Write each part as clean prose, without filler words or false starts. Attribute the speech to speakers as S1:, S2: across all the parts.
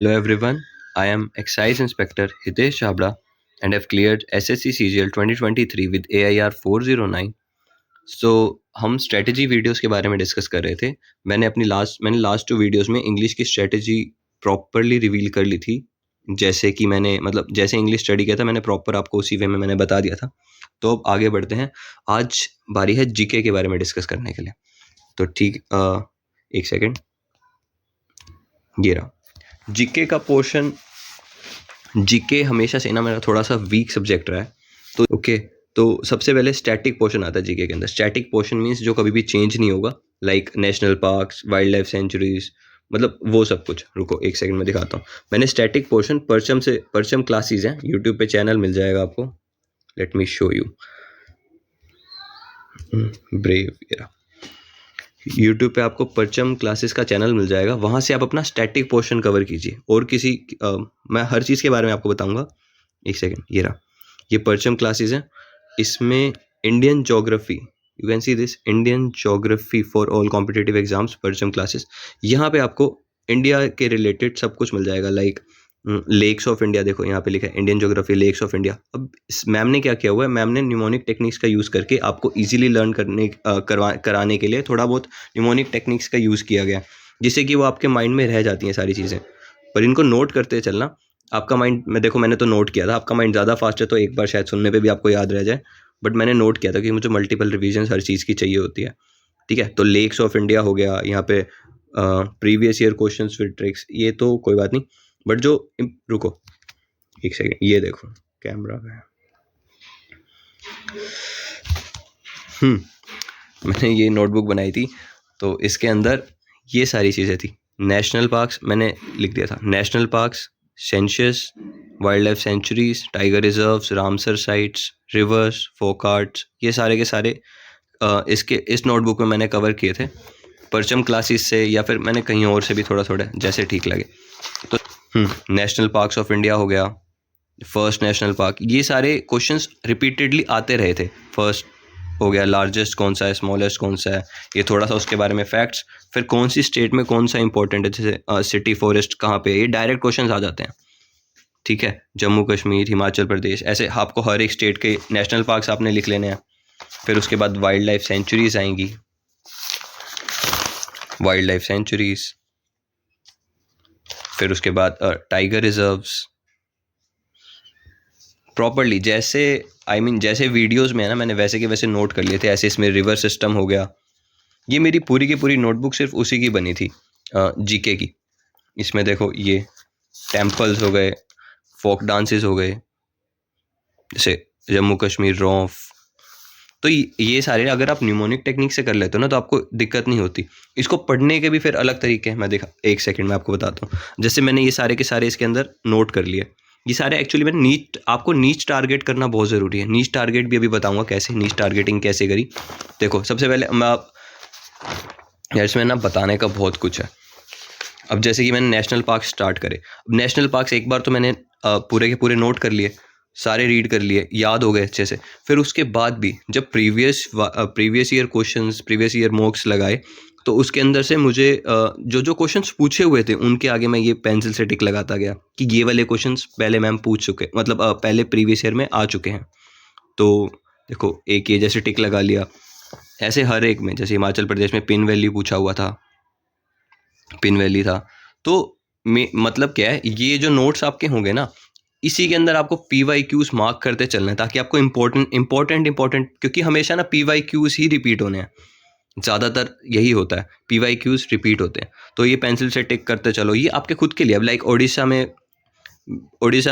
S1: Hello everyone, I am Excise Inspector Hitesh Chabra and have cleared SSC CGL 2023 with AIR 409. So हम strategy videos के बारे में discuss कर रहे थे। मैंने लास्ट 2 वीडियोस में इंग्लिश की स्ट्रेटजी प्रॉपर्ली रिवील कर ली थी। जैसे कि मैंने जैसे इंग्लिश स्टडी किया था मैंने प्रॉपर आपको उसी वे में मैंने बता दिया था। तो अब आगे बढ़ते हैं। आज बारी है जीके के बारे में डिस्कस करने के लिए। तो ठीक एक सेकेंड, ये रहा जीके का पोर्शन। जीके हमेशा से ना मेरा थोड़ा सा वीक सब्जेक्ट रहा है। तो ओके, तो सबसे पहले स्टैटिक पोर्शन आता है जीके के अंदर। स्टैटिक पोर्शन मीन्स जो कभी भी चेंज नहीं होगा, like national parks, wild life sanctuaries, मतलब वो सब कुछ। रुको एक सेकंड में दिखाता हूँ। मैंने स्टैटिक पोर्शन परचम क्लासेस हैं, यूट्यूब पे चैनल मिल जाएगा आपको। Let me show you. Brave, YouTube पे आपको परचम क्लासेस का चैनल मिल जाएगा, वहाँ से आप अपना स्टैटिक पोर्शन कवर कीजिए। और मैं हर चीज़ के बारे में आपको बताऊंगा। एक सेकेंड, ये रहा, ये परचम क्लासेस हैं। इसमें Indian geography, you can see this, Indian geography for all competitive exams, परचम क्लासेस। यहाँ पे आपको इंडिया के रिलेटेड सब कुछ मिल जाएगा, लाइक लेक्स ऑफ इंडिया। देखो यहाँ पे लिखा है Indian geography lakes of India. अब इस मैम ने क्या किया हुआ है, मैम ने न्यूमोनिक टेक्निक्स का यूज़ करके आपको इजीली लर्न कराने के लिए थोड़ा बहुत न्यूमोनिक टेक्निक्स का यूज़ किया गया, जिससे कि वो आपके माइंड में रह जाती हैं सारी चीज़ें। पर इनको नोट करते चलना। आपका माइंड, मैंने तो नोट किया था, आपका माइंड ज़्यादा फास्ट है तो एक बार शायद सुनने पे भी आपको याद रह जाए। बट मैंने नोट किया था कि मुझे मल्टीपल रिवीजन हर चीज़ की चाहिए होती है। ठीक है, तो लेक्स ऑफ इंडिया हो गया, यहाँ पे previous year questions with tricks, ये तो कोई बात नहीं। बट रुको एक सेकेंड, ये देखो कैमरा में। मैंने ये नोटबुक बनाई थी, तो इसके अंदर ये सारी चीज़ें थी। नेशनल पार्क्स मैंने लिख दिया था, national parks, census, wildlife sanctuaries, tiger reserves, Ramsar sites, rivers, folk arts, ये सारे के सारे इस नोटबुक में मैंने कवर किए थे, परचम क्लासेस से या फिर मैंने कहीं और से भी थोड़ा थोड़ा जैसे ठीक लगे। तो नेशनल पार्क्स ऑफ इंडिया हो गया, फर्स्ट नेशनल पार्क, ये सारे क्वेश्चंस रिपीटेडली आते रहे थे। फर्स्ट हो गया, लार्जेस्ट कौन सा है, स्मॉलेस्ट कौन सा है, ये थोड़ा सा उसके बारे में फैक्ट्स। फिर कौन सी स्टेट में कौन सा इंपॉर्टेंट है, जैसे सिटी फॉरेस्ट कहाँ पे, ये डायरेक्ट क्वेश्चंस आ जाते हैं। ठीक है, जम्मू कश्मीर, हिमाचल प्रदेश, ऐसे आपको हर एक स्टेट के नेशनल पार्क्स आपने लिख लेने हैं। फिर उसके बाद वाइल्ड लाइफ सेंचुरीज आएंगी, वाइल्ड लाइफ सेंचुरीज। फिर उसके बाद टाइगर रिजर्व्स प्रॉपर्ली, जैसे जैसे वीडियोस में है ना, मैंने वैसे के वैसे नोट कर लिए थे। ऐसे इसमें रिवर सिस्टम हो गया। ये मेरी पूरी की पूरी नोटबुक सिर्फ उसी की बनी थी, जीके की। इसमें देखो ये टेम्पल्स हो गए, फोक डांसेस हो गए, जैसे जम्मू कश्मीर रौफ। तो ये सारे अगर आप न्यूमोनिक टेक्निक से कर लेते हो ना तो आपको दिक्कत नहीं होती। इसको पढ़ने के भी फिर अलग तरीके हैं, मैं देखा एक सेकंड में आपको बताता हूँ। जैसे मैंने ये सारे के सारे इसके अंदर नोट कर लिए। ये सारे एक्चुअली मैंने आपको नीच टारगेट करना बहुत ज़रूरी है। नीच टारगेट भी अभी बताऊंगा कैसे, नीच टारगेटिंग कैसे करी। देखो सबसे पहले यार इसमें ना बताने का बहुत कुछ है। अब जैसे कि मैंने नेशनल पार्क स्टार्ट करे। अब नेशनल पार्क्स एक बार तो मैंने पूरे के पूरे नोट कर लिए, सारे रीड कर लिए, याद हो गए अच्छे से। फिर उसके बाद भी जब previous year questions, previous year मॉक्स लगाए, तो उसके अंदर से मुझे जो जो क्वेश्चंस पूछे हुए थे उनके आगे मैं ये पेंसिल से टिक लगाता गया कि ये वाले क्वेश्चंस पहले मैम पूछ चुके, मतलब पहले प्रीवियस ईयर में आ चुके हैं। तो देखो एक ये जैसे टिक लगा लिया। ऐसे हर एक में, जैसे हिमाचल प्रदेश में पिन वैली पूछा हुआ था, पिन वैली था। तो मतलब क्या है, ये जो नोट्स आपके होंगे ना, इसी के अंदर आपको PYQs मार्क करते चलना है, ताकि आपको इंपॉर्टेंट, क्योंकि हमेशा ना PYQs ही रिपीट होने हैं। ज़्यादातर यही होता है, PYQs रिपीट होते हैं। तो ये पेंसिल से टिक करते चलो, ये आपके खुद के लिए। अब लाइक उड़ीसा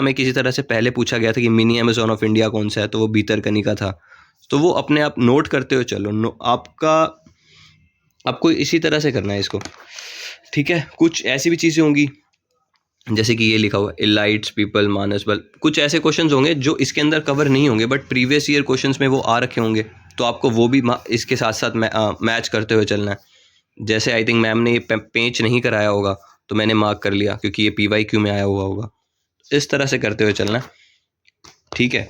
S1: में किसी तरह से पहले पूछा गया था कि मिनी अमेजोन ऑफ इंडिया कौन सा है, तो वो भीतरकनिका था। तो वो अपने आप नोट करते हुए चलो। आपको इसी तरह से करना है इसको। ठीक है, कुछ ऐसी भी चीज़ें होंगी जैसे कि ये लिखा हुआ है इलाइट्स पीपल मानसबल, कुछ ऐसे क्वेश्चंस होंगे जो इसके अंदर कवर नहीं होंगे, बट प्रीवियस ईयर क्वेश्चंस में वो आ रखे होंगे। तो आपको वो भी इसके साथ साथ मैच करते हुए चलना है। जैसे आई थिंक मैम ने ये पेंच नहीं कराया होगा, तो मैंने मार्क कर लिया क्योंकि ये PYQ में आया हुआ होगा। इस तरह से करते हुए चलना है। ठीक है,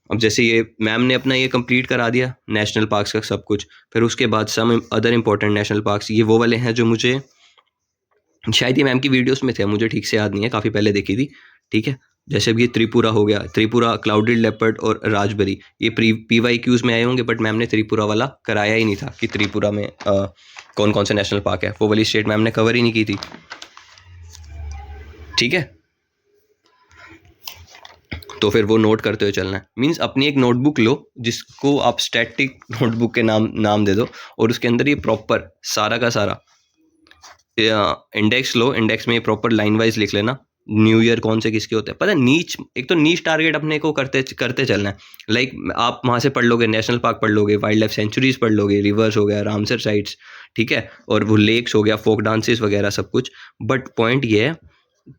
S1: अब जैसे ये मैम ने अपना ये कंप्लीट करा दिया नेशनल पार्क्स का सब कुछ। फिर उसके बाद some other important national parks, ये वो वाले हैं जो मुझे शायद ये मैम की वीडियोस में थे, मुझे ठीक से याद नहीं है, काफ़ी पहले देखी थी। ठीक है, जैसे अभी ये त्रिपुरा हो गया, त्रिपुरा, क्लाउडेड लेपर्ड और राजबरी, ये PYQs में आए होंगे, बट मैम ने त्रिपुरा वाला कराया ही नहीं था कि त्रिपुरा में कौन कौन से नेशनल पार्क है, वो वाली स्टेट मैम ने कवर ही नहीं की थी। ठीक है, तो फिर वो नोट करते हुए चलना है। मीन्स अपनी एक नोटबुक लो जिसको आप स्टैटिक नोटबुक के नाम दे दो, और उसके अंदर ये प्रॉपर सारा का सारा इंडेक्स लो, इंडेक्स में ये प्रॉपर लाइन वाइज लिख लेना, न्यू ईयर कौन से किसके होते हैं, पता है नीच, एक तो नीच टारगेट अपने को करते करते चलना है। लाइक आप वहाँ से पढ़ लोगे, नेशनल पार्क पढ़ लोगे, वाइल्ड लाइफ सेंचुरीज पढ़ लोगे, रिवर्स हो गया, रामसर साइट्स, ठीक है, और वो लेक्स हो गया, फोक डांसेस वगैरह सब कुछ। बट पॉइंट ये है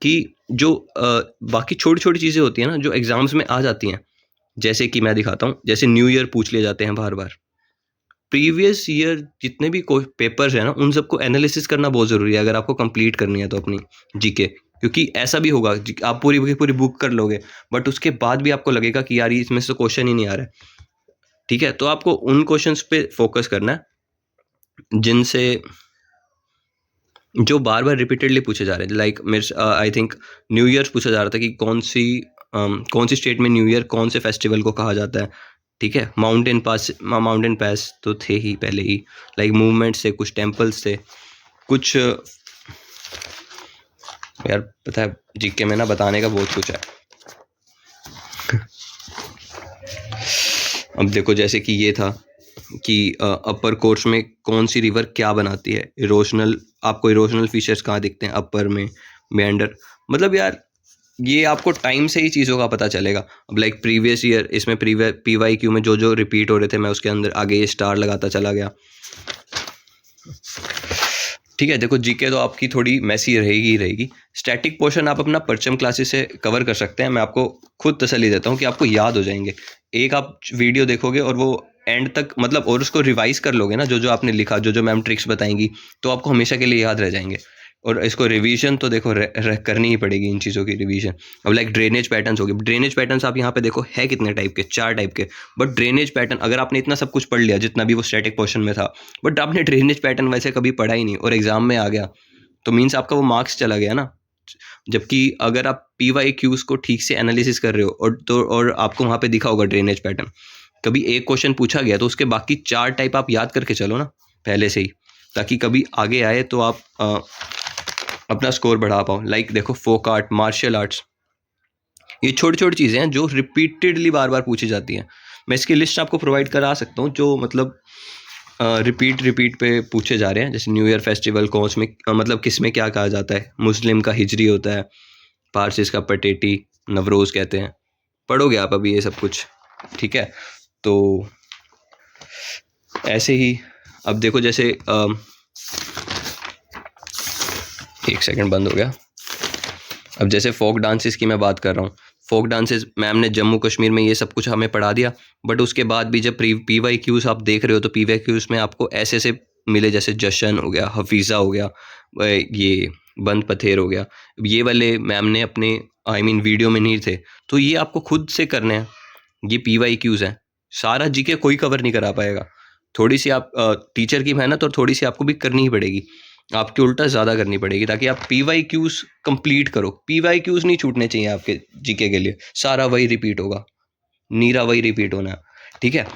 S1: कि जो बाकी छोटी छोटी चीज़ें होती हैं ना, जो एग्जाम्स में आ जाती हैं, जैसे कि मैं दिखाता हूँ, जैसे न्यू ईयर पूछ लिए जाते हैं बार बार, प्रीवियस ईयर जितने भी पेपर्स हैं ना, उन सबको एनालिसिस करना बहुत ज़रूरी है अगर आपको कंप्लीट करनी है तो अपनी जीके। क्योंकि ऐसा भी होगा आप पूरी की पूरी बुक कर लोगे, बट उसके बाद भी आपको लगेगा कि यार इसमें से क्वेश्चन ही नहीं आ रहा है। ठीक है, तो आपको उन क्वेश्चंस पे फोकस करना है जिनसे, जो बार बार रिपीटेडली पूछे जा रहे हैं। लाइक मेरे आई थिंक न्यू ईयर पूछा जा रहा था कि कौन सी स्टेट में न्यू ईयर कौन से फेस्टिवल को कहा जाता है। ठीक है, माउंटेन पास तो थे ही पहले ही, लाइक मूवमेंट्स थे, कुछ टेम्पल्स थे, कुछ यार पता है जीके में ना बताने का बहुत कुछ है। अब देखो जैसे कि ये था कि अपर कोर्स में कौन सी रिवर क्या बनाती है, इरोशनल, आपको इरोशनल फीचर्स कहाँ दिखते हैं अपर में, मेंडर, मतलब यार ये आपको टाइम से ही चीज़ों का पता चलेगा। अब लाइक प्रीवियस ईयर, इसमें PYQ में जो जो रिपीट हो रहे थे, मैं उसके अंदर आगे ये स्टार लगाता चला गया। ठीक है, देखो जीके तो आपकी थोड़ी मैसी रहेगी। स्टैटिक पोर्शन आप अपना परचम क्लासेस से कवर कर सकते हैं, मैं आपको खुद तसल्ली देता हूँ कि आपको याद हो जाएंगे। एक आप वीडियो देखोगे और वो एंड तक, मतलब और उसको रिवाइज कर लोगे ना, जो जो आपने लिखा, जो जो मैम ट्रिक्स बताएंगी, तो आपको हमेशा के लिए याद रह जाएंगे। और इसको रिवीजन तो देखो करनी ही पड़ेगी, इन चीज़ों की रिवीजन। अब लाइक ड्रेनेज पैटर्न्स हो गए, ड्रेनेज पैटर्न्स आप यहाँ पे देखो है कितने टाइप के, 4 टाइप के। बट ड्रेनेज पैटर्न अगर आपने इतना सब कुछ पढ़ लिया जितना भी वो स्टैटिक पोर्शन में था, बट आपने ड्रेनेज पैटर्न वैसे कभी पढ़ा ही नहीं और एग्जाम में आ गया, तो मीन्स आपका वो मार्क्स चला गया ना। जबकि अगर आप PYQs को ठीक से एनालिसिस कर रहे हो और आपको वहाँ पे दिखा होगा ड्रेनेज पैटर्न, कभी एक क्वेश्चन पूछा गया तो उसके बाकी 4 टाइप आप याद करके चलो ना पहले से ही, ताकि कभी आगे आए तो आप अपना स्कोर बढ़ा पाओ। लाइक देखो फोक आर्ट, मार्शल आर्ट्स, ये छोटी छोटी चीज़ें हैं जो रिपीटेडली बार बार पूछी जाती हैं। मैं इसकी लिस्ट आपको प्रोवाइड करा सकता हूँ जो मतलब रिपीट पे पूछे जा रहे हैं। जैसे न्यू ईयर फेस्टिवल कौन में, मतलब किस में क्या कहा जाता है, मुस्लिम का हिजरी होता है, पारसीस का पटेटी, नवरोज कहते हैं, पढ़ोगे आप अभी ये सब कुछ। ठीक है, तो ऐसे ही अब देखो जैसे एक सेकंड बंद हो गया। अब जैसे फोक डांसेस की मैं बात कर रहा हूँ, फोक डांसेस मैम ने जम्मू कश्मीर में ये सब कुछ हमें पढ़ा दिया, बट उसके बाद भी जब PYQs आप देख रहे हो तो PYQs में आपको ऐसे ऐसे मिले, जैसे जशन हो गया, हफीज़ा हो गया, ये बंद पथेर हो गया, ये वाले मैम ने अपने वीडियो में नहीं थे, तो ये आपको खुद से करने हैं। ये PYQs हैं, सारा जीके कोई कवर नहीं करा पाएगा। थोड़ी सी आप टीचर की मेहनत और थोड़ी सी आपको भी करनी ही पड़ेगी, आपकी उल्टा ज़्यादा करनी पड़ेगी, ताकि आप PYQs कंप्लीट करो। PYQs नहीं छूटने चाहिए आपके जीके के लिए, सारा वही रिपीट होगा, नीरा वही रिपीट होना। ठीक है,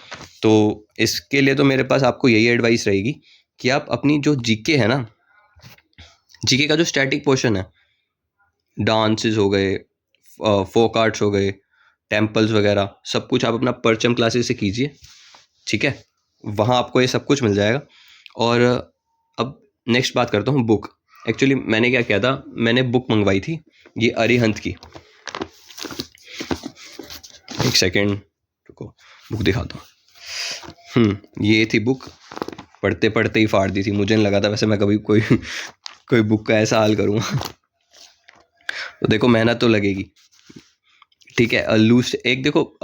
S1: तो इसके लिए तो मेरे पास आपको यही एडवाइस रहेगी कि आप अपनी जो जीके है ना, जीके का जो स्टैटिक पोर्शन है, डांसेस हो गए, फोक आर्ट्स हो गए, टेम्पल्स वगैरह, सब कुछ आप अपना परचम क्लासेस से कीजिए। ठीक है, वहाँ आपको ये सब कुछ मिल जाएगा। और अब नेक्स्ट बात करता हूँ बुक। एक्चुअली मैंने क्या किया था, मैंने बुक मंगवाई थी ये अरिहंत की। एक सेकेंड रुको, बुक दिखाता हूँ। ये थी बुक, पढ़ते पढ़ते ही फाड़ दी थी, मुझे नहीं लगा था वैसे मैं कभी कोई बुक का ऐसा हाल करूँगा। तो देखो मेहनत तो लगेगी। ठीक है, एक देखो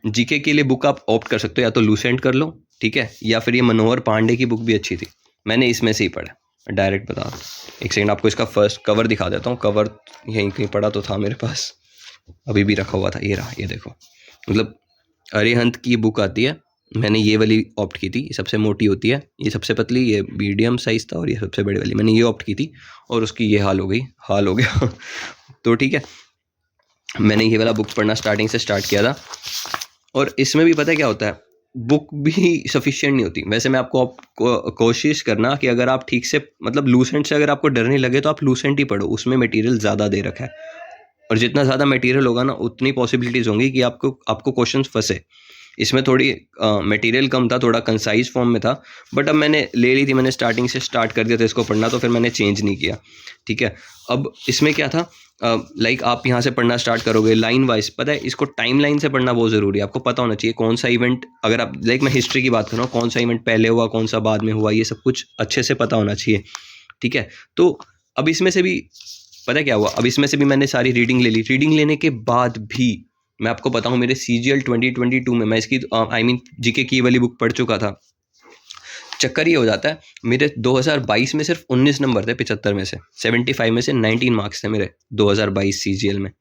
S1: जीके के लिए बुक आप ऑप्ट कर सकते हो, या तो लूसेंट कर लो, ठीक है, या फिर ये मनोहर पांडे की बुक भी अच्छी थी, मैंने इसमें से ही पढ़ा, डायरेक्ट बता। एक सेकंड आपको इसका फर्स्ट कवर दिखा देता हूँ, कवर यहीं कहीं पड़ा तो था मेरे पास, अभी भी रखा हुआ था, ये रहा, ये देखो। मतलब अरिहंत की बुक आती है, मैंने ये वाली ऑप्ट की थी, ये सबसे मोटी होती है, ये सबसे पतली, ये मीडियम साइज़ था और ये सबसे बड़ी वाली, मैंने ये ऑप्ट की थी और उसकी ये हाल हो गया तो ठीक है, मैंने ये वाला बुक पढ़ना स्टार्टिंग से स्टार्ट किया था और इसमें भी पता है क्या होता है, बुक भी सफिशिएंट नहीं होती। वैसे मैं आपको कोशिश करना कि अगर आप ठीक से मतलब लूसेंट से अगर आपको डर नहीं लगे तो आप लूसेंट ही पढ़ो, उसमें मटेरियल ज़्यादा दे रखा है और जितना ज़्यादा मटेरियल होगा ना उतनी पॉसिबिलिटीज़ होंगी कि आपको आपको क्वेश्चंस फंसे। इसमें थोड़ी मटेरियल कम था, थोड़ा कंसाइज फॉर्म में था, बट अब मैंने ले ली थी, मैंने स्टार्टिंग से स्टार्ट कर दिया था इसको पढ़ना, तो फिर मैंने चेंज नहीं किया। ठीक है, अब इसमें क्या था, लाइक आप यहाँ से पढ़ना स्टार्ट करोगे लाइन वाइज, पता है इसको टाइम लाइन से पढ़ना बहुत ज़रूरी है, आपको पता होना चाहिए कौन सा इवेंट, अगर आप लाइक मैं हिस्ट्री की बात कर रहा हूँ, कौन सा इवेंट पहले हुआ कौन सा बाद में हुआ, ये सब कुछ अच्छे से पता होना चाहिए। ठीक है, तो अब इसमें से भी पता है क्या हुआ, अब इसमें से भी मैंने सारी रीडिंग ले ली, रीडिंग लेने के बाद भी मैं आपको बताऊं मेरे CGL 2022 में मैं इसकी आई मीन जीके की वाली बुक पढ़ चुका था। चक्कर ये हो जाता है, मेरे 2022 में सिर्फ 19 नंबर थे 75 में से, 75 में से 19 मार्क्स थे मेरे 2022 CGL में,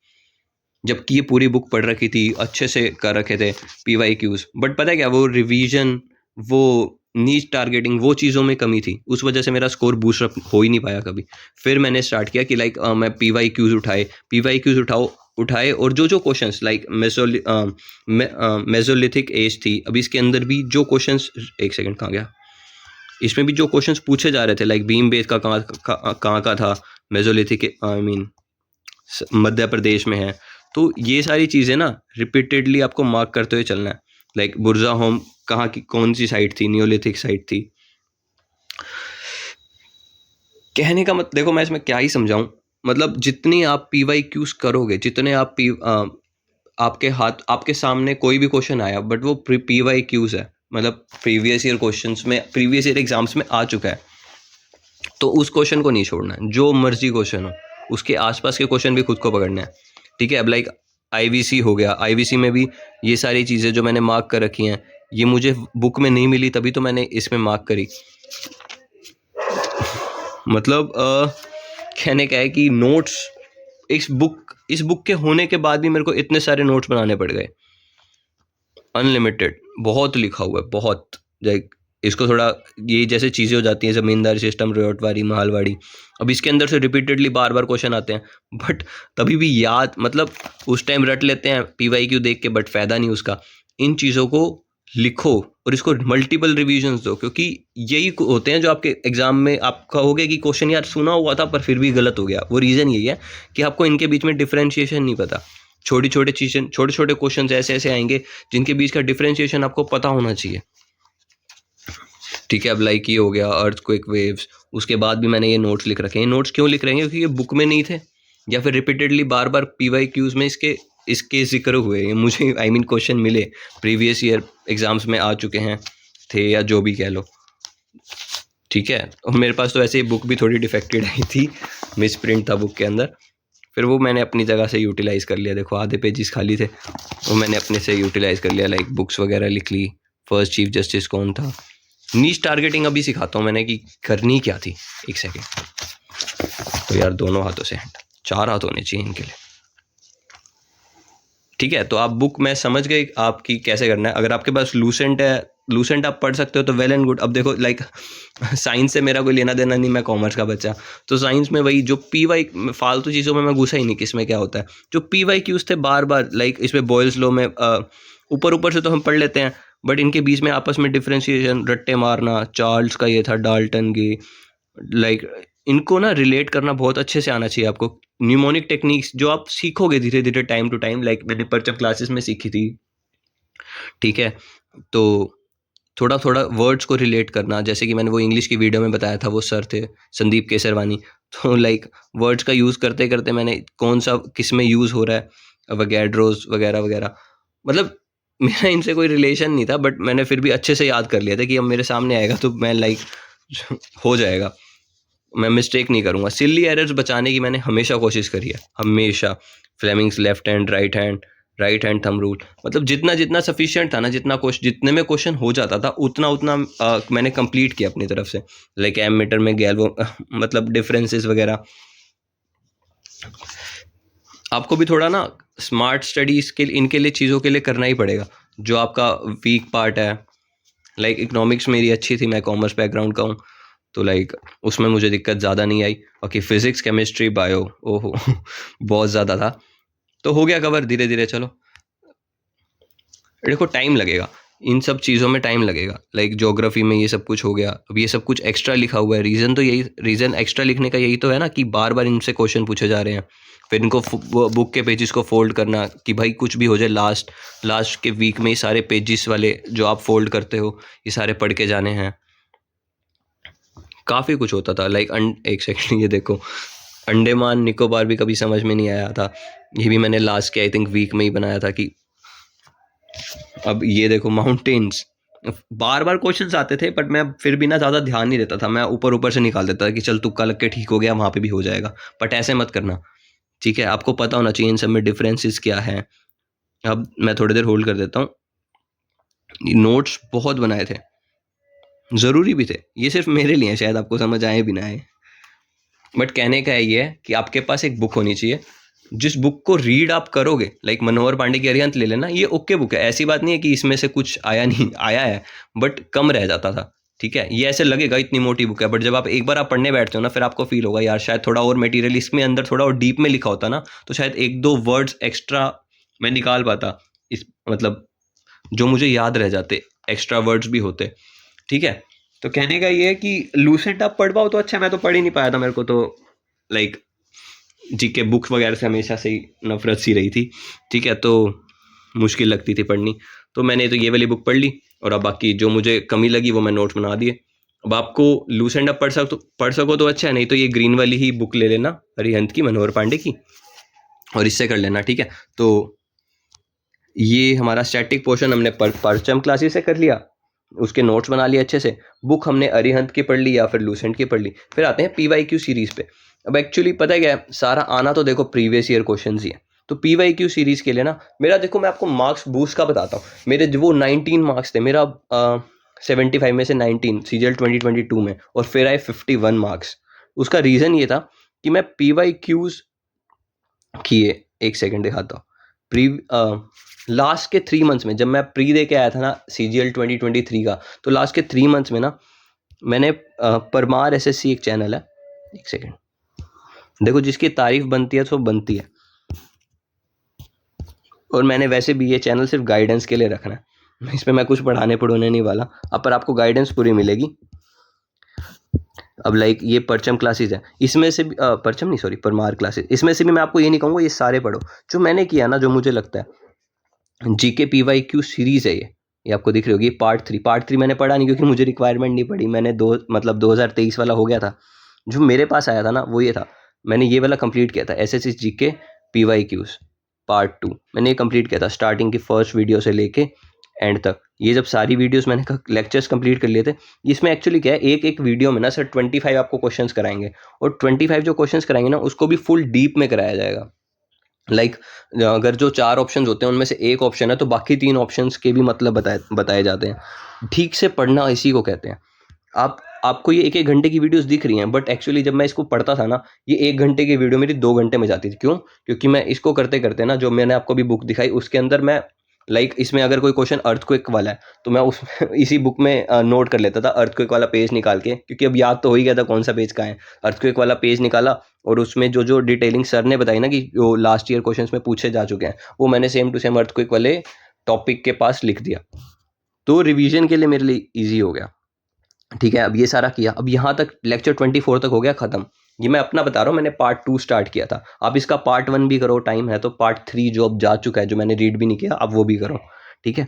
S1: जबकि ये पूरी बुक पढ़ रखी थी, अच्छे से कर रखे थे PYQs, बट पता है क्या, वो रिवीजन, वो नीच टारगेटिंग, वो चीज़ों में कमी थी, उस वजह से मेरा स्कोर बूस्ट अप हो ही नहीं पाया कभी। फिर मैंने स्टार्ट किया कि लाइक मैं PYQs उठाए और जो क्वेश्चंस लाइक मेसोलिथिक एज थी, अब इसके अंदर भी जो क्वेश्चंस, एक सेकंड कहाँ गया, इसमें भी जो क्वेश्चंस पूछे जा रहे थे लाइक भीम बेस का कहाँ का था, Mesolithic I mean Madhya Pradesh में है, तो ये सारी चीज़ें ना रिपीटेडली आपको मार्क करते हुए चलना है। लाइक बुर्जा होम कहाँ की कौन सी साइट थी, नियोलिथिक साइट थी। कहने का मतलब देखो मैं इसमें क्या ही समझाऊं, मतलब जितनी आप PYQs करोगे, जितने आप आपके सामने कोई भी क्वेश्चन आया बट वो PYQs है, मतलब प्रीवियस ईयर क्वेश्चंस में, प्रीवियस ईयर एग्जाम्स में आ चुका है, तो उस क्वेश्चन को नहीं छोड़ना है, जो मर्जी क्वेश्चन हो उसके आसपास के क्वेश्चन भी खुद को पकड़ना है। ठीक है, अब लाइक IVC हो गया, IVC में भी ये सारी चीज़ें जो मैंने मार्क कर रखी हैं, ये मुझे बुक में नहीं मिली तभी तो मैंने इसमें मार्क करी। मतलब कहने का है कि नोट्स, इस बुक के होने के बाद भी मेरे को इतने सारे नोट्स बनाने पड़ गए, अनलिमिटेड, बहुत लिखा हुआ है बहुत, लाइक इसको थोड़ा, ये जैसे चीज़ें हो जाती हैं ज़मींदारी सिस्टम, रेवटवाड़ी, महलवाड़ी, अब इसके अंदर से रिपीटेडली बार बार क्वेश्चन आते हैं, बट तभी भी याद, मतलब उस टाइम रट लेते हैं PYQ देख के, बट फ़ायदा नहीं उसका। इन चीज़ों को लिखो और इसको मल्टीपल रिविजन्स दो, क्योंकि यही होते हैं जो आपके एग्जाम में आप कहोगे कि क्वेश्चन यार सुना हुआ था पर फिर भी गलत हो गया, वो रीज़न यही है कि आपको इनके बीच में डिफ्रेंशिएशन नहीं पता। छोटी छोटी चीज़ें, छोटे छोटे क्वेश्चन ऐसे ऐसे आएंगे जिनके बीच का डिफ्रेंशिएशन आपको पता होना चाहिए। ठीक है, अब लाइक ये हो गया अर्थक्वेक वेव्स, उसके बाद भी मैंने ये नोट्स लिख रखे हैं। नोट्स क्यों लिख रहे हैं, क्योंकि ये बुक में नहीं थे या फिर रिपीटेडली बार बार PYQs में इसके जिक्र हुए, ये मुझे आई मीन क्वेश्चन मिले, प्रीवियस ईयर एग्जाम्स में आ चुके हैं थे या जो भी कह लो। ठीक है, और मेरे पास तो ऐसे ही बुक भी थोड़ी डिफेक्टेड आई थी, मिस प्रिंट था बुक के अंदर, फिर वो मैंने अपनी जगह से यूटिलाइज़ कर लिया। देखो आधे पेजेस खाली थे, वो मैंने अपने से यूटिलाइज़ कर लिया, लाइक बुक्स वगैरह लिख ली, फर्स्ट चीफ जस्टिस कौन था, नीच टारगेटिंग अभी सिखाता हूँ मैंने कि करनी क्या थी। एक सेकेंड, तो यार दोनों हाथों से हैंडल, 4 हाथ होने चाहिए इनके लिए। ठीक है, तो आप बुक में समझ गए आपकी कैसे करना है। अगर आपके पास लूसेंट है, लूसेंट आप पढ़ सकते हो तो वेल एंड गुड। अब देखो लाइक साइंस से मेरा कोई लेना देना नहीं, मैं कॉमर्स का बच्चा, तो साइंस में वही जो फालतू चीज़ों में मैं घुसा ही नहीं कि इसमें क्या होता है। जो PYQs थे बार बार, लाइक इसमें बॉयल्स लॉ में ऊपर ऊपर से तो हम पढ़ लेते हैं, बट इनके बीच में आपस में डिफ्रेंशिएशन, रट्टे मारना, चार्ल्स का ये था, डाल्टन की, लाइक इनको ना रिलेट करना बहुत अच्छे से आना चाहिए आपको। न्यूमोनिक टेक्निक्स जो आप सीखोगे धीरे धीरे टाइम टू टाइम, लाइक मैंने परचम क्लासेस में सीखी थी। ठीक है, तो थोड़ा थोड़ा वर्ड्स को रिलेट करना, जैसे कि मैंने वो इंग्लिश की वीडियो में बताया था, वो सर थे संदीप केसरवानी, तो लाइक वर्ड्स का यूज़ करते करते मैंने कौन सा किस में यूज़ हो रहा है, वगैड्रोस वगैरह वगैरह, मतलब मेरा इनसे कोई रिलेशन नहीं था, बट मैंने फिर भी अच्छे से याद कर लिया था कि अब मेरे सामने आएगा तो मैं लाइक हो जाएगा, मैं मिस्टेक नहीं करूँगा। सिली एरर्स बचाने की मैंने हमेशा कोशिश करी है, हमेशा। Fleming's left hand, right hand thumb rule, मतलब जितना जितना सफिशिएंट था ना, जितने में क्वेश्चन हो जाता था उतना उतना मैंने कंप्लीट किया अपनी तरफ से, लाइक एमीटर में गैल्वो मतलब डिफरेंसेस वगैरह। आपको भी थोड़ा ना स्मार्ट स्टडीज़ के लिए, इनके लिए चीज़ों के लिए करना ही पड़ेगा। जो आपका वीक पार्ट है लाइक इकोनॉमिक्स मेरी अच्छी थी, मैं कॉमर्स बैकग्राउंड का हूँ, तो लाइक उसमें मुझे दिक्कत ज़्यादा नहीं आई। ओके, फिजिक्स केमिस्ट्री बायो, ओहो बहुत ज़्यादा था। तो हो गया कवर धीरे धीरे। चलो देखो टाइम लगेगा, इन सब चीज़ों में टाइम लगेगा। लाइक ज्योग्राफी में ये सब कुछ हो गया, अब ये सब कुछ एक्स्ट्रा लिखा हुआ है। रीज़न तो यही, रीज़न एक्स्ट्रा लिखने का यही तो है ना कि बार बार इनसे क्वेश्चन पूछे जा रहे हैं। फिर इनको बुक के पेजेस को फोल्ड करना कि भाई कुछ भी हो जाए, लास्ट लास्ट के वीक में ये सारे पेजेस वाले जो आप फोल्ड करते हो ये सारे पढ़ के जाने हैं। काफ़ी कुछ होता था। लाइक एक सेकंड, ये देखो अंडमान निकोबार भी कभी समझ में नहीं आया था, ये भी मैंने लास्ट के आई थिंक वीक में ही बनाया था कि। अब ये देखो माउंटेन्स, बार बार क्वेश्चंस आते थे बट मैं फिर भी ना ज़्यादा ध्यान नहीं देता था, मैं ऊपर ऊपर से निकाल देता था कि चल तुक्का लग के ठीक हो गया, वहाँ पे भी हो जाएगा। बट ऐसे मत करना, ठीक है? आपको पता होना चाहिए इन सब में डिफरेंसेस क्या है। अब मैं थोड़ी देर होल्ड कर देता हूँ। नोट्स बहुत बनाए थे, ज़रूरी भी थे, ये सिर्फ मेरे लिए शायद आपको समझ आए भी ना आए, बट कहने का है ये है कि आपके पास एक बुक होनी चाहिए जिस बुक को रीड आप करोगे। लाइक मनोहर पांडे की अरिहंत ले लेना, ये ओके बुक है, ऐसी बात नहीं है कि इसमें से कुछ आया नहीं, आया है बट कम रह जाता था। ठीक है, ये ऐसे लगेगा इतनी मोटी बुक है, बट जब आप एक बार आप पढ़ने बैठते हो ना, फिर आपको फील होगा यार शायद थोड़ा और मटेरियल इसमें अंदर थोड़ा और डीप में लिखा होता ना, तो शायद एक दो वर्ड्स एक्स्ट्रा मैं निकाल पाता, इस मतलब जो मुझे याद रह जाते, एक्स्ट्रा वर्ड्स भी होते। ठीक है, तो कहने का ये है कि लूसेंट आप पढ़ पाओ तो अच्छा, मैं तो पढ़ ही नहीं पाया था, मेरे को तो लाइक जीके बुक्स वगैरह से हमेशा से ही नफरत सी रही थी। ठीक है, तो मुश्किल लगती थी पढ़नी, तो मैंने तो ये वाली बुक पढ़ ली, और अब बाकी जो मुझे कमी लगी वो मैं नोट्स बना दिए। अब आपको लूसेंट आप पढ़ सको तो अच्छा है, नहीं तो ये ग्रीन वाली ही बुक ले लेना अरिहंत की, मनोहर पांडे की, और इससे कर लेना। ठीक है, तो ये हमारा स्टैटिक पोर्शन हमने परचम क्लासेस से कर लिया, उसके नोट्स बना लिए अच्छे से, बुक हमने अरिहंत की पढ़ ली या फिर लूसेंट की पढ़ ली। फिर आते हैं PYQ सीरीज़ पे। अब एक्चुअली पता है क्या है, सारा आना तो देखो प्रीवियस ईयर क्वेश्चन ही है, तो PYQ सीरीज़ के लिए ना मेरा देखो, मैं आपको मार्क्स बूस्ट का बताता हूँ। मेरे वो 19 मार्क्स थे, मेरा 75 में से 19 CGL 2022 में, और फिर आए 51 मार्क्स। उसका रीज़न ये था कि मैं PYQs किए, एक सेकेंड दिखाता हूँ। प्री लास्ट के 3 मंथ्स में जब मैं प्री दे के आया था ना CGL 2023 का, तो लास्ट के 3 मंथ्स में ना मैंने परमार SSC एक चैनल है, एक सेकेंड देखो, जिसकी तारीफ बनती है तो बनती है, और मैंने वैसे भी ये चैनल सिर्फ गाइडेंस के लिए रखना है, इसमें मैं कुछ पढ़ाने नहीं वाला, अब पर आपको गाइडेंस पूरी मिलेगी। अब लाइक ये परचम क्लासेस है, इसमें से भी परचम नहीं सॉरी परमार क्लासेस, इसमें से भी मैं आपको ये नहीं कहूँगा ये सारे पढ़ो, जो मैंने किया ना, जो मुझे लगता है GK PYQ सीरीज़ है ये आपको दिख रही होगी। पार्ट 3 मैंने पढ़ा नहीं क्योंकि मुझे रिक्वायरमेंट नहीं पड़ी, मैंने 2023 वाला हो गया था, जो मेरे पास आया था ना वो ये था, मैंने ये वाला कंप्लीट किया था SSC GK PYQs पार्ट 2, मैंने ये कंप्लीट किया था स्टार्टिंग की फर्स्ट वीडियो से लेके एंड तक। ये जब सारी वीडियोस मैंने लेक्चर्स कंप्लीट कर लिए थे, इसमें एक्चुअली क्या है, एक एक वीडियो में ना सर 25 आपको क्वेश्चंस कराएंगे, और 25 जो क्वेश्चंस कराएंगे ना उसको भी फुल डीप में कराया जाएगा। लाइक अगर जो 4 ऑप्शंस होते हैं उनमें से एक ऑप्शन है तो बाकी 3 ऑप्शंस के भी मतलब बताए जाते हैं। ठीक से पढ़ना इसी को कहते हैं। आपको ये 1-1 घंटे की वीडियोस दिख रही हैं, बट एक्चुअली जब मैं इसको पढ़ता था ना, ये 1 घंटे की वीडियो मेरी 2 घंटे में जाती थी। क्यों? क्योंकि मैं इसको करते करते ना, जो मैंने आपको भी बुक दिखाई उसके अंदर मैं लाइक इसमें अगर कोई क्वेश्चन अर्थक्वेक वाला है तो मैं उस इसी बुक में नोट कर लेता था अर्थक्वेक वाला पेज निकाल के, क्योंकि अब याद तो हो ही गया था कौन सा पेज कहाँ है। अर्थक्वेक वाला पेज निकाला, और उसमें जो जो डिटेलिंग सर ने बताई ना कि जो लास्ट ईयर क्वेश्चंस में पूछे जा चुके हैं, वो मैंने सेम टू सेम अर्थक्वेक वाले टॉपिक के पास लिख दिया, तो रिवीजन के लिए मेरे लिए ईजी हो गया। ठीक है, अब ये सारा किया, अब यहाँ तक लेक्चर 24 तक हो गया ख़त्म। ये मैं अपना बता रहा हूँ, मैंने पार्ट 2 स्टार्ट किया था, आप इसका पार्ट 1 भी करो, टाइम है तो पार्ट 3 जो अब जा चुका है, जो मैंने रीड भी नहीं किया, आप वो भी करो। ठीक है,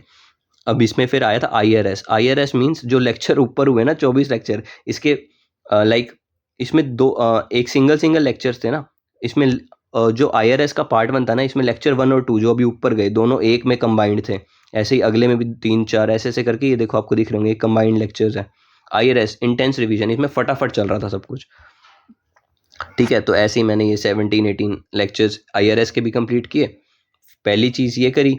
S1: अब इसमें फिर आया था IRS मीन्स जो लेक्चर ऊपर हुए ना 24 लेक्चर, इसके लाइक इसमें एक सिंगल लेक्चर्स थे ना इसमें, जो IRS का पार्ट 1 था ना, इसमें लेक्चर 1 और 2 जो अभी ऊपर गए दोनों एक में कंबाइंड थे, ऐसे ही अगले में भी 3-4 ऐसे करके, ये देखो आपको दिख रहे होंगे कंबाइंड लेक्चर्स है। IRS इंटेंस रिवीजन, इसमें फटाफट चल रहा था सब कुछ। ठीक है, तो ऐसे ही मैंने ये 17-18 लेक्चर्स IRS के भी कंप्लीट किए। पहली चीज़ ये करी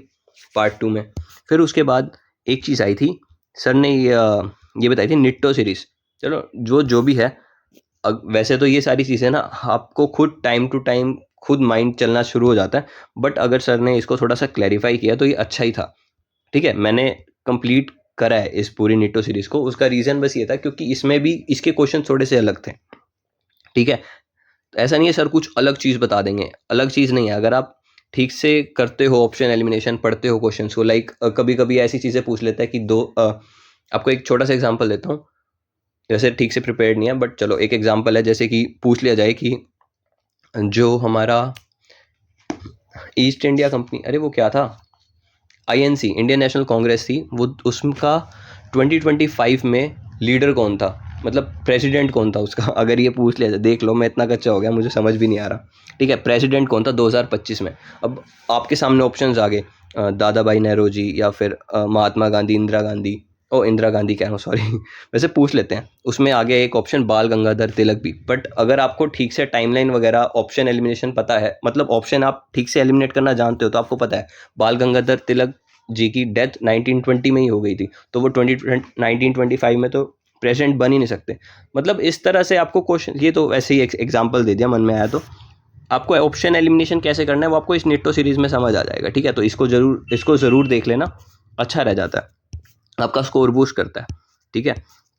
S1: पार्ट 2 में। फिर उसके बाद एक चीज़ आई थी, सर ने ये बताई थी निट्टो सीरीज़। चलो जो भी है, वैसे तो ये सारी चीज़ें ना आपको खुद टाइम टू टाइम खुद माइंड चलना शुरू हो जाता है, बट अगर सर ने इसको थोड़ा सा क्लैरिफाई किया तो ये अच्छा ही था। ठीक है, मैंने कंप्लीट करा है इस पूरी नीटो सीरीज़ को, उसका रीज़न बस ये था क्योंकि इसमें भी इसके क्वेश्चन थोड़े से अलग थे, ठीक है। तो ऐसा नहीं है सर कुछ अलग चीज़ बता देंगे, अलग चीज़ नहीं है। अगर आप ठीक से करते हो ऑप्शन एलिमिनेशन, पढ़ते हो क्वेश्चंस को, लाइक कभी कभी ऐसी चीज़ें पूछ लेता है कि आपको एक छोटा सा एग्जांपल देता हूँ, जैसे ठीक से प्रिपेयर्ड नहीं है बट चलो एक एग्जांपल है, जैसे कि पूछ लिया जाए कि जो हमारा ईस्ट इंडिया कंपनी, अरे वो क्या था, आईएनसी, इंडियन नेशनल कांग्रेस थी, वो उसका 2025 में लीडर कौन था, मतलब प्रेसिडेंट कौन था उसका। अगर ये पूछ लिया जाए, देख लो मैं इतना कच्चा हो गया, मुझे समझ भी नहीं आ रहा, ठीक है, प्रेसिडेंट कौन था 2025 में। अब आपके सामने ऑप्शंस आ गए, दादा भाई नेहरू जी, या फिर महात्मा गांधी, इंदिरा गांधी, इंदिरा गांधी कह रहा हूँ सॉरी वैसे पूछ लेते हैं। उसमें आगे एक ऑप्शन बाल गंगाधर तिलक भी, बट अगर आपको ठीक से टाइमलाइन वगैरह ऑप्शन एलिमिनेशन पता है, मतलब ऑप्शन आप ठीक से एलिमिनेट करना जानते हो, तो आपको पता है बाल गंगाधर तिलक जी की डेथ 1920 में ही हो गई थी, तो वो 1925 में तो प्रेसिडेंट बन ही नहीं सकते। मतलब इस तरह से आपको क्वेश्चन, ये तो वैसे ही एक एग्जाम्पल दे दिया मन में आया, तो आपको ऑप्शन एलिमिनेशन कैसे करना है वो आपको इस नेटो सीरीज में समझ आ जाएगा, ठीक है। तो इसको ज़रूर देख लेना, अच्छा रह जाता है, आपका स्कोर बूस्ट करता है, ठीक है।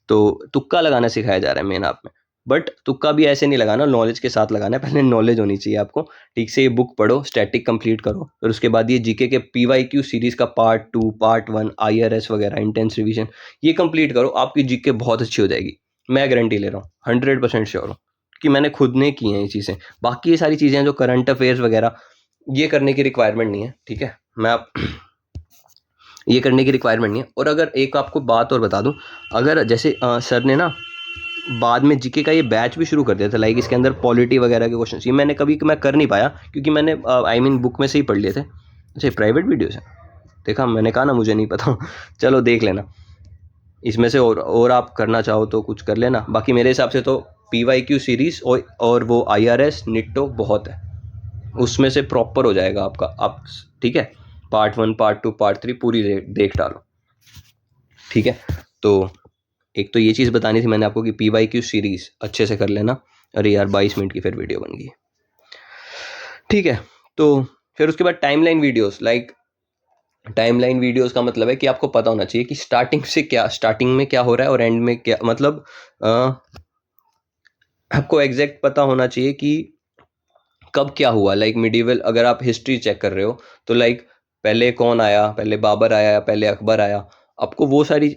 S1: तो तुक्का लगाना सिखाया जा रहा है मेन आप में, बट तुक्का भी ऐसे नहीं लगाना, नॉलेज के साथ लगाना है, पहले नॉलेज होनी चाहिए आपको, ठीक से ये बुक पढ़ो, स्टैटिक कंप्लीट करो, फिर उसके बाद ये जीके के पीवाईक्यू सीरीज का पार्ट 2, पार्ट 1, आईआरएस वगैरह, इंटेंस रिवीजन, ये कंप्लीट करो, आपकी जीके बहुत अच्छी हो जाएगी, मैं गारंटी ले रहा हूँ, 100% श्योर हूँ कि मैंने खुद ने की हैं ये चीज़ें। बाकी ये सारी चीज़ें जो करंट अफेयर्स वगैरह, ये करने की रिक्वायरमेंट नहीं है, ठीक है, ये करने की रिक्वायरमेंट नहीं है। और अगर एक आपको बात और बता दूं, अगर जैसे सर ने ना बाद में जीके का ये बैच भी शुरू कर दिया था, लाइक इसके अंदर पॉलिटी वगैरह के क्वेश्चन, ये मैंने कभी मैं कर नहीं पाया क्योंकि मैंने बुक में से ही पढ़ लिए थे। अच्छा प्राइवेट वीडियोस है, देखा मैंने कहा ना मुझे नहीं पता चलो देख लेना, इसमें से और आप करना चाहो तो कुछ कर लेना। बाकी मेरे हिसाब से तो पीवाईक्यू सीरीज़ और वो आईआरएस निट्टो बहुत है, उसमें से प्रॉपर हो जाएगा आपका, आप ठीक है, पार्ट 1, पार्ट 2, पार्ट 3 पूरी देख डालो, ठीक है। तो एक तो ये चीज़ बतानी थी मैंने आपको कि पीवाईक्यू सीरीज़ अच्छे से कर लेना। अरे यार 22 मिनट की फिर वीडियो बन गई, ठीक है। तो फिर उसके बाद timeline videos, like timeline videos का मतलब है कि आपको पता होना चाहिए कि स्टार्टिंग में क्या हो रहा है और एंड में क्या, मतलब आपको एग्जैक्ट पता होना चाहिए कि कब क्या हुआ। लाइक मिडिवल, अगर आप हिस्ट्री चेक कर रहे हो तो लाइक पहले कौन आया, पहले बाबर आया, पहले अकबर आया, आपको वो सारी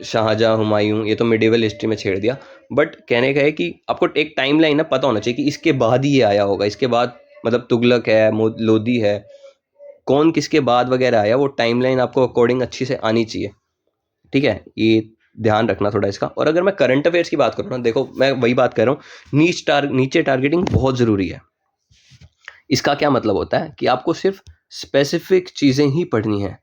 S1: शाहजहाँ, हुमायूं, ये तो मिडिवल हिस्ट्री में छेड़ दिया, बट कहने का है कि आपको एक टाइम लाइन ना पता होना चाहिए कि इसके बाद ही ये आया होगा, इसके बाद मतलब तुगलक है, लोधी है, कौन किसके बाद वगैरह आया, वो टाइमलाइन आपको अकॉर्डिंग अच्छी से आनी चाहिए, ठीक है, ये ध्यान रखना थोड़ा इसका। और अगर मैं करंट अफेयर्स की बात करूँ ना, देखो मैं वही बात कर रहा हूँ, नीचे टारगेटिंग बहुत ज़रूरी है। इसका क्या मतलब होता है कि आपको सिर्फ स्पेसिफिक चीज़ें ही पढ़नी है,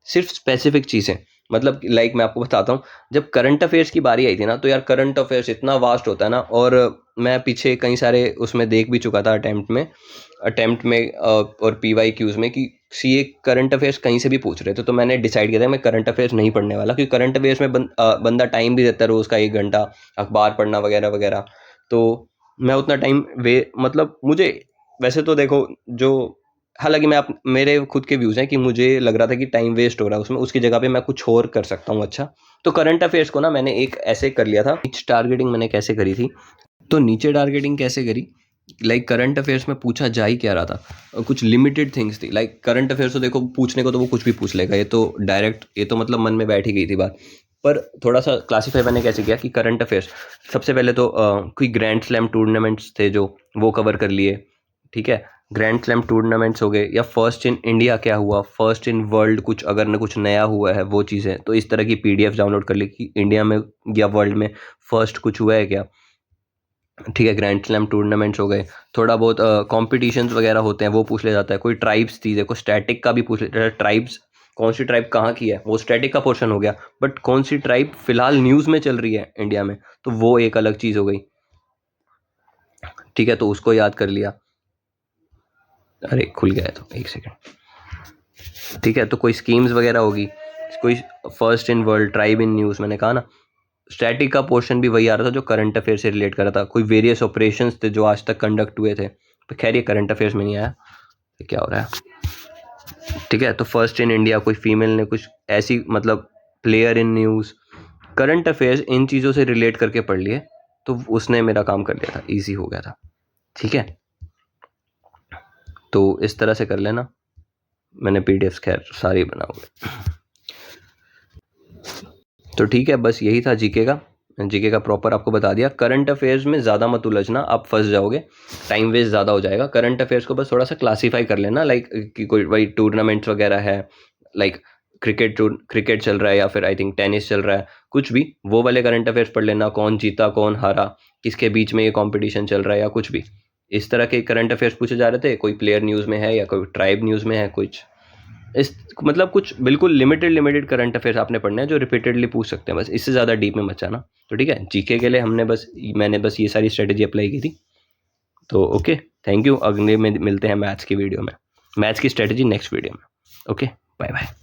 S1: सिर्फ स्पेसिफिक चीज़ें, मतलब लाइक मैं आपको बताता हूँ, जब करंट अफेयर्स की बारी आई थी ना, तो यार करंट अफेयर्स इतना वास्ट होता है ना, और मैं पीछे कई सारे उसमें देख भी चुका था अटेम्प्ट में और पीवाईक्यूज में कि सीए करंट अफेयर्स कहीं से भी पूछ रहे थे, तो मैंने डिसाइड किया था मैं करंट अफेयर्स नहीं पढ़ने वाला, क्योंकि करंट अफेयर्स में बंदा टाइम भी देता है रोज़ का 1 घंटा अखबार पढ़ना वगैरह वगैरह, तो मैं उतना टाइम मतलब मुझे, वैसे तो देखो जो, हालांकि मेरे खुद के व्यूज़ हैं कि मुझे लग रहा था कि टाइम वेस्ट हो रहा है उसमें, उसकी जगह पे मैं कुछ और कर सकता हूँ अच्छा। तो करंट अफेयर्स को ना मैंने एक ऐसे कर लिया था, नीचे टारगेटिंग मैंने कैसे करी थी, तो नीचे टारगेटिंग कैसे करी, लाइक करंट अफेयर्स में पूछा जा ही क्या रहा था, कुछ लिमिटेड थिंग्स थी, लाइक करंट अफेयर्स तो देखो पूछने को तो वो कुछ भी पूछ लेगा, ये तो डायरेक्ट, ये तो मतलब मन में बैठ ही गई थी बात। पर थोड़ा सा क्लासीफाई मैंने कैसे किया कि करंट अफेयर्स, सबसे पहले तो कोई ग्रैंड स्लैम टूर्नामेंट्स थे जो, वो कवर कर लिए, ठीक है, ग्रैंड स्लैम टूर्नामेंट्स हो गए, या फर्स्ट इन इंडिया क्या हुआ, फर्स्ट इन वर्ल्ड कुछ अगर न कुछ नया हुआ है वो चीज़ें, तो इस तरह की पीडीएफ डाउनलोड कर ली कि इंडिया में या वर्ल्ड में फर्स्ट कुछ हुआ है क्या, ठीक है, ग्रैंड स्लैम टूर्नामेंट्स हो गए, थोड़ा बहुत कॉम्पिटिशन्स वगैरह होते हैं वो पूछ लिया जाता है, कोई ट्राइब्स थी, देखो स्टैटिक का भी पूछ लिया, ट्राइब्स कौन सी ट्राइब कहाँ की है वो स्टैटिक का पोर्शन हो गया, बट कौन सी ट्राइब फिलहाल न्यूज़ में चल रही है इंडिया में, तो वो एक अलग चीज़ हो गई, ठीक है, तो उसको याद कर लिया। अरे खुल गया है तो एक सेकंड, ठीक है, तो कोई स्कीम्स वगैरह होगी, कोई first in world, tribe in news, मैंने कहा ना, स्टैटिक का पोर्शन भी वही आ रहा था जो करंट अफेयर से रिलेट कर रहा था, कोई वेरियस ऑपरेशंस थे जो आज तक कंडक्ट हुए थे, तो खैर ये करंट अफेयर्स में नहीं आया, क्या हो रहा है, ठीक है। तो फर्स्ट इन इंडिया, कोई फीमेल ने कुछ ऐसी मतलब player in news, current affairs, इन चीज़ों से रिलेट करके पढ़ लिए तो उसने मेरा काम कर लिया था, ईजी हो गया था। ठीक है, तो इस तरह से कर लेना। मैंने पीडीएफ्स खैर सारी बनाऊंगा। तो ठीक है, बस यही था जीके का प्रॉपर आपको बता दिया। करंट अफेयर्स में ज़्यादा मत उलझना, आप फंस जाओगे, टाइम वेस्ट ज़्यादा हो जाएगा। करंट अफेयर्स को बस थोड़ा सा क्लासीफाई कर लेना, लाइक कि कोई वही टूर्नामेंट्स वगैरह है, लाइक क्रिकेट चल रहा है या फिर आई थिंक टेनिस चल रहा है, कुछ भी वो वाले करंट अफेयर्स पढ़ लेना, कौन जीता कौन हारा, किसके बीच में ये कॉम्पिटिशन चल रहा है या कुछ भी इस तरह के करंट अफेयर्स पूछे जा रहे थे। कोई प्लेयर न्यूज़ में है या कोई ट्राइब न्यूज़ में है, कुछ इस मतलब कुछ बिल्कुल लिमिटेड करंट अफेयर्स आपने पढ़ने हैं जो रिपीटेडली पूछ सकते हैं, बस इससे ज़्यादा डीप में मत जाना। तो ठीक है, जीके के लिए मैंने बस ये सारी स्ट्रेटेजी अप्लाई की थी। तो ओके, थैंक यू। अगले में मिलते हैं मैथ्स की वीडियो में, मैथ्स की स्ट्रेटेजी नेक्स्ट वीडियो में। Okay, bye bye.